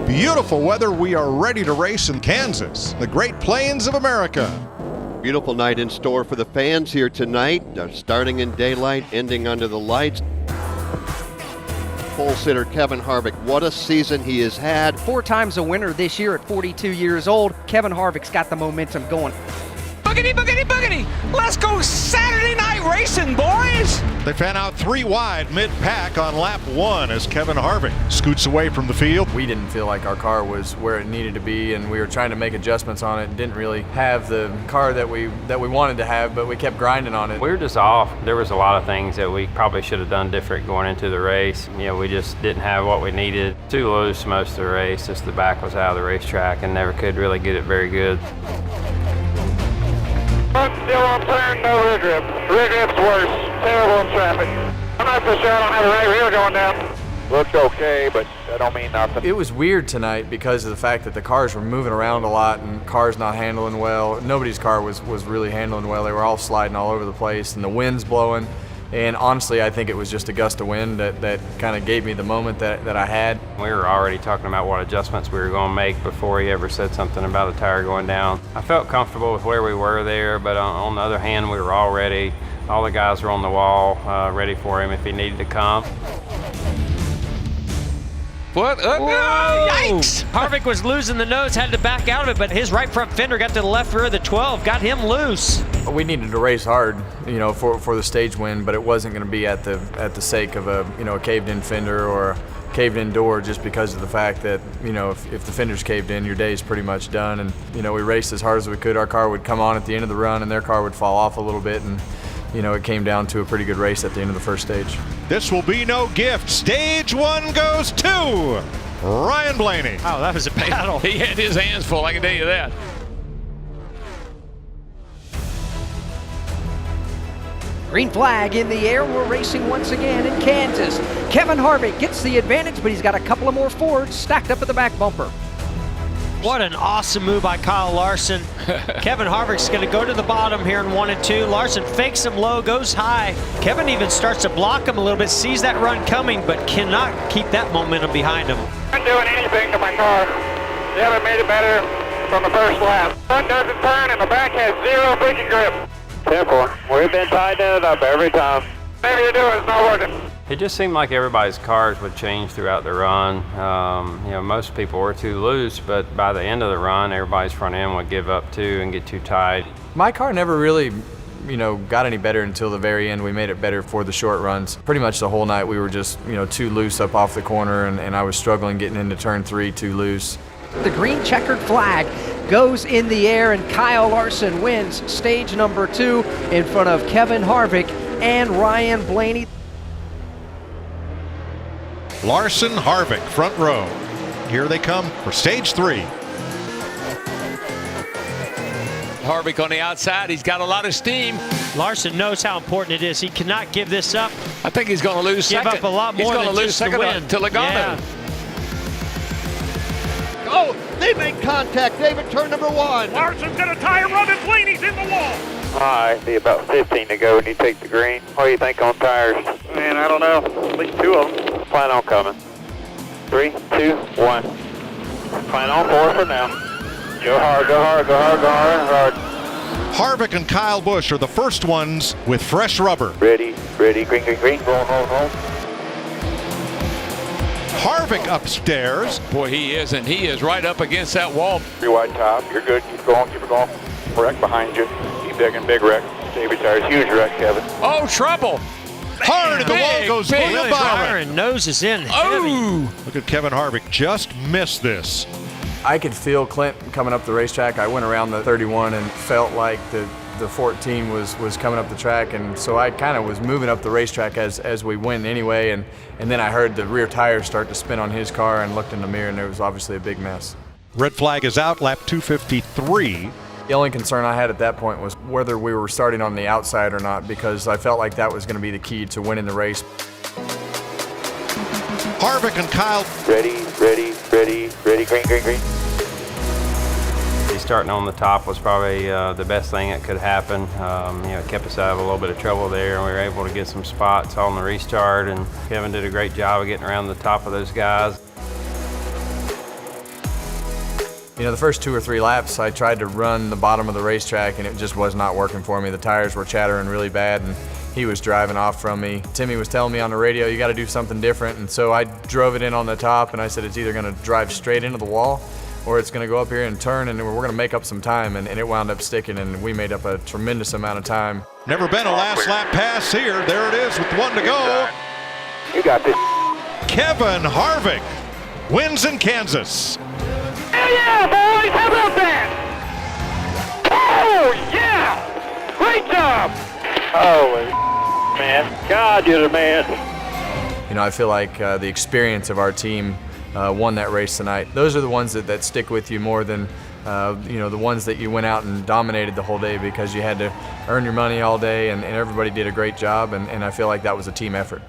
Beautiful weather. We are ready to race in Kansas, the Great Plains of America. Beautiful night in store for the fans here tonight. Starting in daylight, ending under the lights. Pole sitter Kevin Harvick, what a season he has had. 4 times a winner this year at 42 years old. Kevin Harvick's got the momentum going. Boogity, boogity, boogity! Let's go Saturday night racing, boys! They fan out 3 wide mid-pack on lap 1 as Kevin Harvick scoots away from the field. We didn't feel like our car was where it needed to be, and we were trying to make adjustments on it and didn't really have the car that we wanted to have, but we kept grinding on it. We were just off. There was a lot of things that we probably should have done different going into the race. You know, we just didn't have what we needed. Too loose most of the race, just the back was out of the racetrack and never could really get it very good. Still on turn, no rear grip. Rear grip's worse. Terrible in traffic. I'm not so sure I don't have a right rear going down. Looks okay, but that don't mean nothing. It was weird tonight because of the fact that the cars were moving around a lot and cars not handling well. Nobody's car was really handling well. They were all sliding all over the place and the wind's blowing. And honestly, I think it was just a gust of wind that kind of gave me the moment that I had. We were already talking about what adjustments we were going to make before he ever said something about a tire going down. I felt comfortable with where we were there, but on the other hand, we were all ready. All the guys were on the wall, ready for him if he needed to come. What? Yikes! Harvick was losing the nose, had to back out of it, but his right front fender got to the left rear of the 12, got him loose. We needed to race hard, you know, for the stage win, but it wasn't going to be at the sake of a caved-in fender or a caved-in door, just because of the fact that, you know, if the fender's caved in, your day's pretty much done. And you know, we raced as hard as we could. Our car would come on at the end of the run, and their car would fall off a little bit, and you know, it came down to a pretty good race at the end of the first stage. This will be no gift. Stage 1 goes to Ryan Blaney. Oh, that was a battle. He had his hands full, I can tell you that. Green flag in the air. We're racing once again in Kansas. Kevin Harvick gets the advantage, but he's got a couple of more Fords stacked up at the back bumper. What an awesome move by Kyle Larson. Kevin Harvick's going to go to the bottom here in 1 and 2. Larson fakes him low, goes high. Kevin even starts to block him a little bit, sees that run coming, but cannot keep that momentum behind him. I'm doing anything to my car. They haven't made it better from the first lap. Front doesn't turn and the back has 0 braking grip. Simple. We've been tightening it up every time. Whatever you do, it's not working. It just seemed like everybody's cars would change throughout the run. You know, most people were too loose, but by the end of the run, everybody's front end would give up too and get too tight. My car never really, you know, got any better until the very end. We made it better for the short runs. Pretty much the whole night we were just, you know, too loose up off the corner, and I was struggling getting into turn 3 too loose. The green checkered flag goes in the air, and Kyle Larson wins stage number 2 in front of Kevin Harvick and Ryan Blaney. Larson, Harvick, front row. Here they come for stage 3. Harvick on the outside, he's got a lot of steam. Larson knows how important it is. He cannot give this up. I think he's going to lose second. Give up a lot more he's than going to lose just the second win. to Logano. Yeah. Oh, they make contact. David, turn number 1. Larson's got a tire run and Blaney's in the wall. All right, be about 15 to go when you take the green. What do you think on tires? Man, I don't know. At least 2 of them. Plan on coming. 3, 2, 1. Plan on 4 for now. Go hard, go hard, go hard, go hard, hard. Harvick and Kyle Busch are the first ones with fresh rubber. Ready, ready, green, green, green. Roll, roll, roll. Harvick upstairs. Boy, he is, and he is right up against that wall. 3 wide top. You're good. Keep going, keep it going. Wreck behind you. Keep digging, big wreck. David tires, huge wreck, Kevin. Oh, trouble. Hard, and the wall goes big, William really Byron. Byron nose is in. Oh! Look at Kevin Harvick, just missed this. I could feel Clint coming up the racetrack. I went around the 31 and felt like the 14 was coming up the track, and so I kind of was moving up the racetrack as we went anyway, and then I heard the rear tires start to spin on his car and looked in the mirror, and there was obviously a big mess. Red flag is out, lap 253. The only concern I had at that point was whether we were starting on the outside or not, because I felt like that was going to be the key to winning the race. Harvick and Kyle. Ready, ready, ready, ready, green, green, green. Starting on the top was probably the best thing that could happen. You know, it kept us out of a little bit of trouble there, and we were able to get some spots on the restart, and Kevin did a great job of getting around the top of those guys. You know, the first 2 or 3 laps, I tried to run the bottom of the racetrack, and it just was not working for me. The tires were chattering really bad, and he was driving off from me. Timmy was telling me on the radio, you got to do something different, and so I drove it in on the top, and I said it's either going to drive straight into the wall or it's going to go up here and turn, and we're going to make up some time, and it wound up sticking, and we made up a tremendous amount of time. Never been a last lap pass here. There it is with 1 to go. You got this. Kevin Harvick wins in Kansas. Hell yeah, boys! How about that? Oh, yeah! Great job! Holy man. God, you're the man. You know, I feel like the experience of our team won that race tonight. Those are the ones that stick with you more than you know, the ones that you went out and dominated the whole day because you had to earn your money all day, and everybody did a great job, and I feel like that was a team effort.